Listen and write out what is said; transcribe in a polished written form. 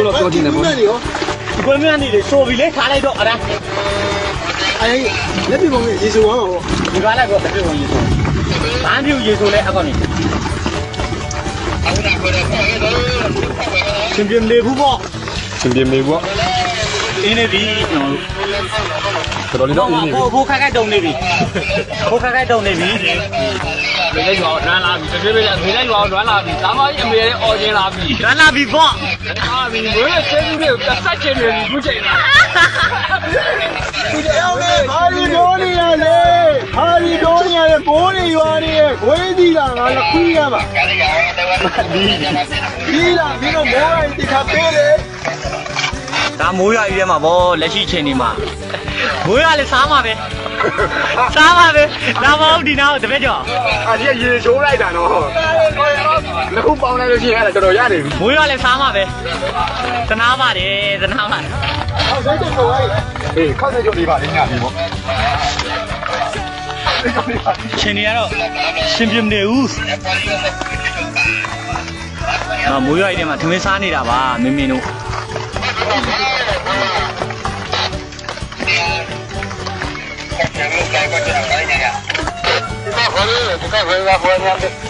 တော့ပြောချင်တယ်ပေါ့ဒီကွဲမြန်းနေလေဆိုပြီးလေခါလိုက်တော့အရာအဲ့လက်ပြပုံကြီးရေဆိုသွားမှာပေါ့ဒီကားလိုက်တော့လက်ပြပုံရေဆိုဘာပြူရေဆိုလဲအကောင်နေရှင်ပြင်းနေဘူးပေါ့ရှင်ပြင်းနေပေါ့အင်းနေပြီကျွန်တော်တော်လေးတော့အင်းနေပြီဘိုးခက်ခက်တုံနေပြီဘိုးခက်ခက်တုံနေပြီဒီလိုက်ရွာဒွမ်းလာပြီတပြေးပြေးလေးဒီလိုက်ရွာဒွမ်းလာပြီဒါမှအမေရဲ့အော်ကျင်းလာပြီဒွမ်းလာပြီပေါ့အာမင်းဘယ်ဆဲသူတွေကိုကဆက်ချင်နေပြီခုချိန်လာဒီတော့ဘာဒီတော့နေရလဲဘာဒီတော့နေရလဲဘိုးတွေရွာနေရဲ့ဝေးကြီးလာငါလခွေးရပါဒီလာဒီတော့မိုးရိုင်းတိခါပေးလေဒါမိုးရွာကြီးထဲမှာဗောလက်ရှိချိန်နေမှာမိုးရွာလည်းစားမှာပဲစားပါပဲလာမဟုတ်ဒီနာကိုတပည့်ကျော်ဒီရေချိုးလိုက်တာနော်နှစ်ခုပေါင်းလိုက်လို့ရှိရင်အဲ့ဒါတော်တော်ရနေပြီမိုးရွာလည်းစားမှာပဲသနာပါတယ်သနာပါတယ်ဟောဆိုင်ကျော်လိုက်ဟေးခောက်ဆိုင်ကျော်လေးပါလေးညပြီပေါ့ရှင်နေရတော့ရှင်ပြမနေဘူးမိုးရွာကြီးထဲမှာသမင်းစားနေတာပါမင်းမင်းတို့ဒီကဘယ်လိုလဲဒီကဘယ်လိုလဲ